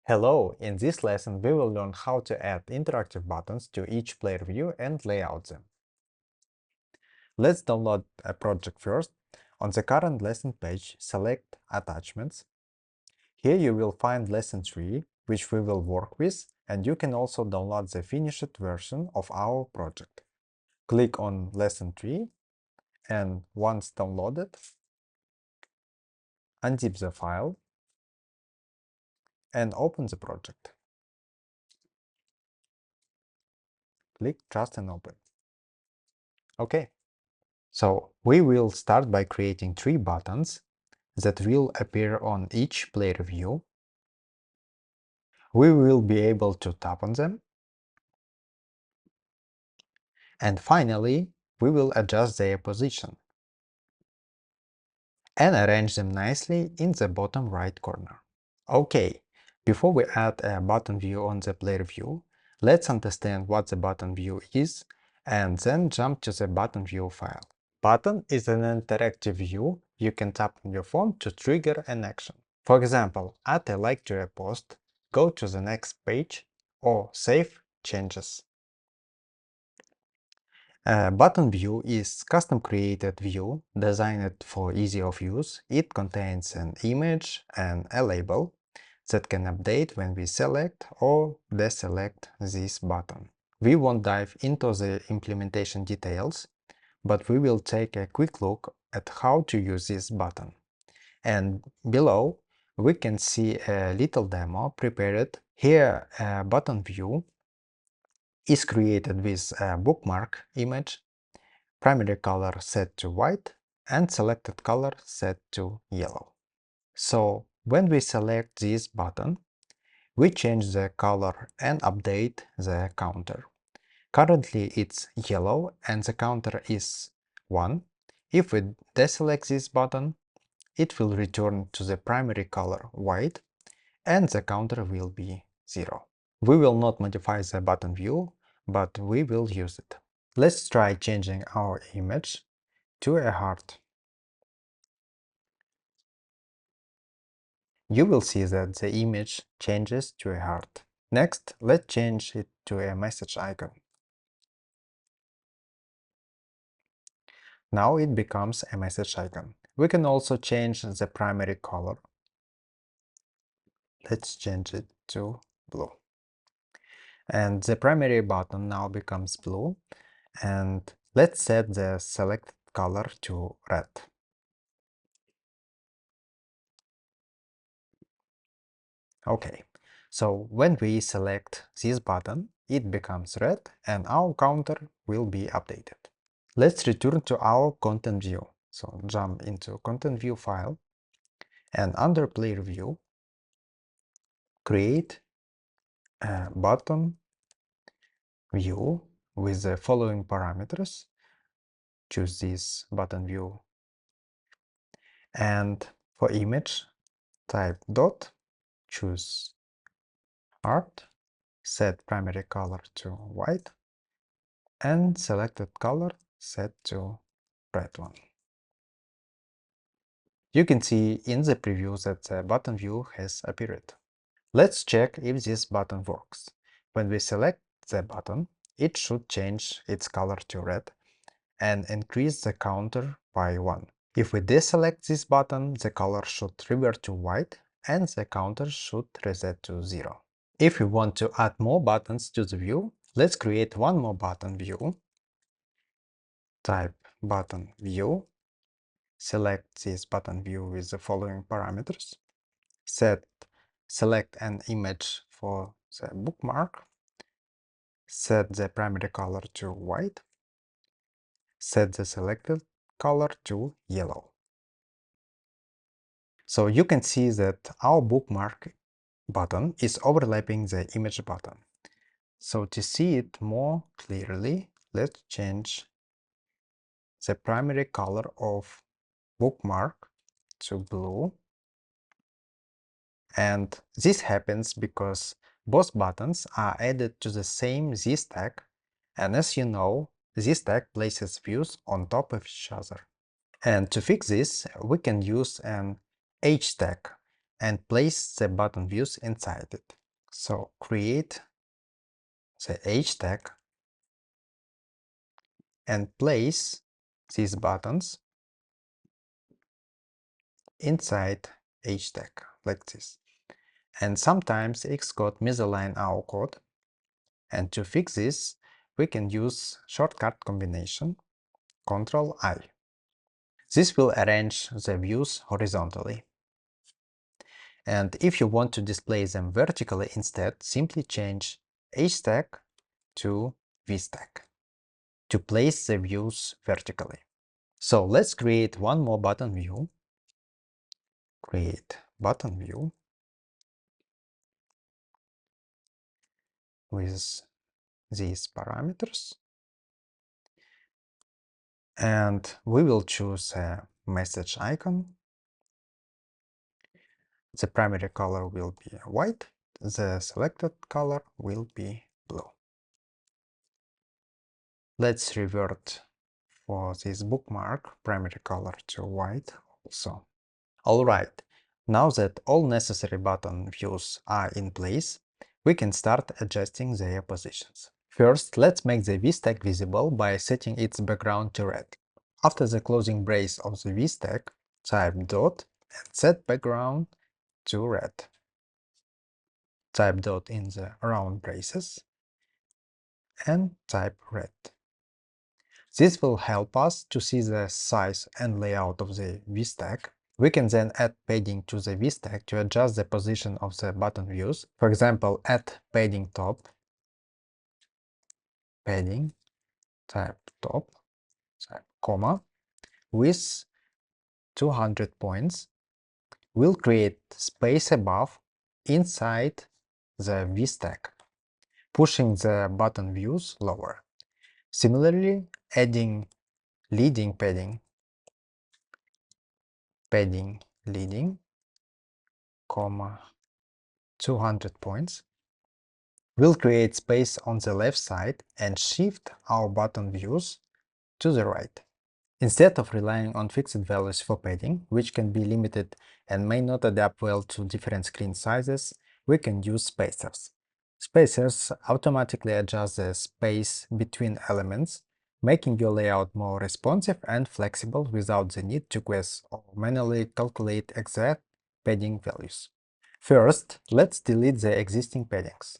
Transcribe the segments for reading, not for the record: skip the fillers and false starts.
Hello! In this lesson we will learn how to add interactive buttons to each player view and layout them. Let's download a project first. On the current lesson page, select Attachments. Here you will find Lesson 3, which we will work with, and you can also download the finished version of our project. Click on Lesson 3, and once downloaded, unzip the file and open the project. Click Trust and Open. OK. So we will start by creating 3 buttons that will appear on each player view. We will be able to tap on them. And finally, we will adjust their position and arrange them nicely in the bottom right corner. OK, before we add a button view on the player view, let's understand what the button view is and then jump to the button view file. Button is an interactive view. You can tap on your phone to trigger an action. For example, add a like to a post, go to the next page, or save changes. A button view is custom-created view designed for ease of use. It contains an image and a label that can update when we select or deselect this button. We won't dive into the implementation details, but we will take a quick look at how to use this button. And below, we can see a little demo prepared. Here, a button view is created with a bookmark image, primary color set to white, and selected color set to yellow. So, when we select this button, we change the color and update the counter. Currently it's yellow and the counter is 1. If we deselect this button, it will return to the primary color white and the counter will be 0. We will not modify the button view, but we will use it. Let's try changing our image to a heart. You will see that the image changes to a heart. Next, let's change it to a message icon. Now it becomes a message icon. We can also change the primary color. Let's change it to blue. And the primary button now becomes blue. And let's set the selected color to red. Okay, so when we select this button, it becomes red and our counter will be updated. Let's return to our content view. So jump into content view file and under player view, create a button view with the following parameters. Choose this button view. And for image, type dot, choose art, set primary color to white, and selected color set to red one. You can see in the preview that the button view has appeared. Let's check if this button works. When we select the button, it should change its color to red and increase the counter by 1. If we deselect this button, the color should revert to white and the counter should reset to 0. If we want to add more buttons to the view, let's create one more button view. Type button view, select this button view with the following parameters. Select an image for the bookmark, set the primary color to white, set the selected color to yellow. So you can see that our bookmark button is overlapping the image button. So to see it more clearly, let's change the primary color of bookmark to blue. And this happens because both buttons are added to the same Z stack, and as you know, Z stack places views on top of each other. And to fix this, we can use an H stack, and place the button views inside it. So create the H tag and place these buttons inside H tag like this. And sometimes Xcode misalign our code, and to fix this we can use shortcut combination Ctrl-I. This will arrange the views horizontally. And if you want to display them vertically instead, simply change HStack to VStack to place the views vertically. So let's create one more button view. Create button view with these parameters. And we will choose a message icon. The primary color will be white. The selected color will be blue. Let's revert for this bookmark primary color to white also. Alright, now that all necessary button views are in place, we can start adjusting their positions. First, let's make the VStack visible by setting its background to red. After the closing brace of the VStack, type dot and set background to red. Type dot in the round braces and type red. This will help us to see the size and layout of the VStack. We can then add padding to the VStack to adjust the position of the button views. For example, add padding top, padding, type top, type comma, with 200 points. We'll create space above inside the VStack, pushing the button views lower. Similarly, adding leading padding, leading, comma, 200 points. We'll create space on the left side and shift our button views to the right. Instead of relying on fixed values for padding, which can be limited and may not adapt well to different screen sizes, we can use spacers. Spacers automatically adjust the space between elements, making your layout more responsive and flexible without the need to guess or manually calculate exact padding values. First, let's delete the existing paddings.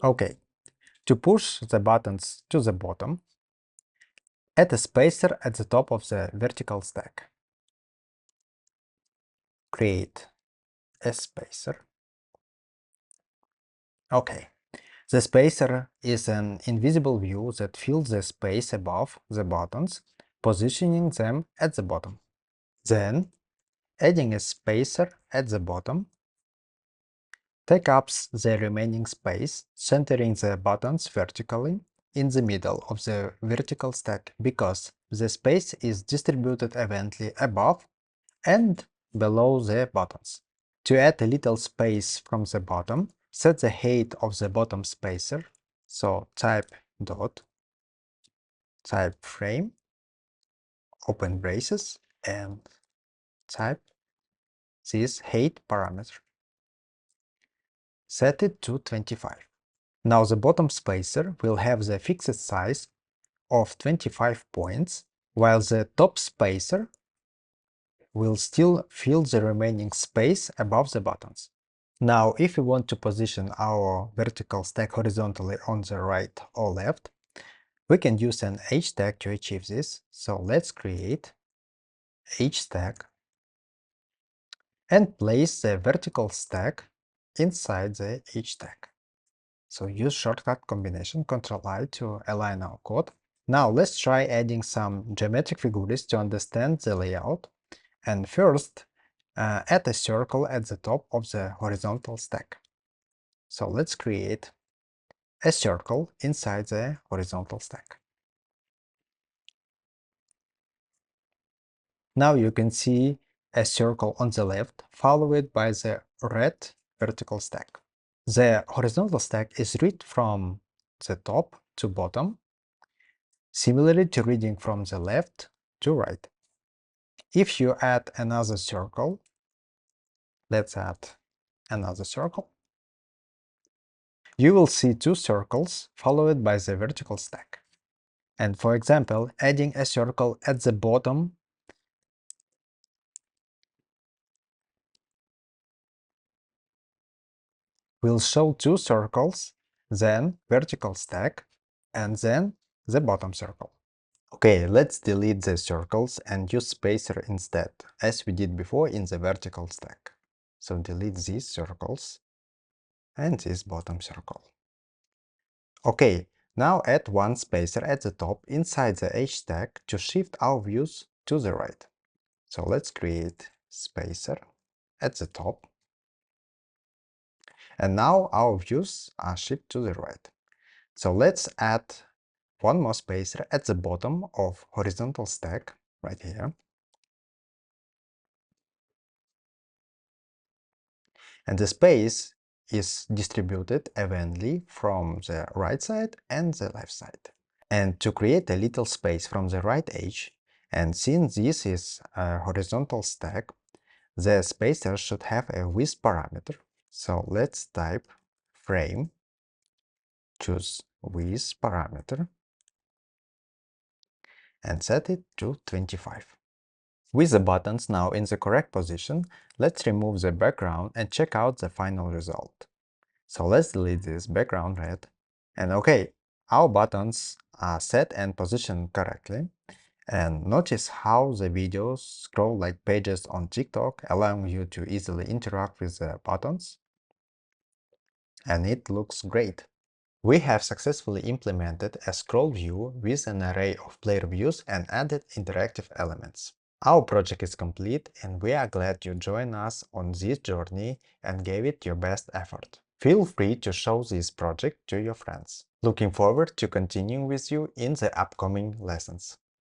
OK, to push the buttons to the bottom, add a spacer at the top of the vertical stack. Create a spacer. OK, the spacer is an invisible view that fills the space above the buttons, positioning them at the bottom. Then, adding a spacer at the bottom take up the remaining space, centering the buttons vertically in the middle of the vertical stack because the space is distributed evenly above and below the buttons. To add a little space from the bottom, set the height of the bottom spacer, so type dot, type frame, open braces, and type this height parameter. Set it to 25. Now the bottom spacer will have the fixed size of 25 points, while the top spacer will still fill the remaining space above the buttons. Now, if we want to position our vertical stack horizontally on the right or left, we can use an H tag to achieve this. So let's create H tag and place the vertical stack inside the H tag. So use shortcut combination Ctrl-I to align our code. Now let's try adding some geometric figures to understand the layout. And first, add a circle at the top of the horizontal stack. So let's create a circle inside the horizontal stack. Now you can see a circle on the left, followed by the red vertical stack. The horizontal stack is read from the top to bottom, similarly to reading from the left to right. If you add another circle, let's add another circle, you will see two circles followed by the vertical stack. And for example, adding a circle at the bottom will show two circles, then vertical stack, and then the bottom circle. Okay, let's delete the circles and use spacer instead, as we did before in the vertical stack. So delete these circles and this bottom circle. Okay, now add one spacer at the top inside the H stack to shift our views to the right. So let's create spacer at the top. And now our views are shifted to the right. So let's add one more spacer at the bottom of horizontal stack, right here. And the space is distributed evenly from the right side and the left side. And to create a little space from the right edge, and since this is a horizontal stack, the spacer should have a width parameter. So let's type frame, choose width parameter, and set it to 25. With the buttons now in the correct position, let's remove the background and check out the final result. So let's delete this background red. And okay, our buttons are set and positioned correctly. And notice how the videos scroll like pages on TikTok, allowing you to easily interact with the buttons. And it looks great. We have successfully implemented a scroll view with an array of player views and added interactive elements. Our project is complete and we are glad you joined us on this journey and gave it your best effort. Feel free to show this project to your friends. Looking forward to continuing with you in the upcoming lessons.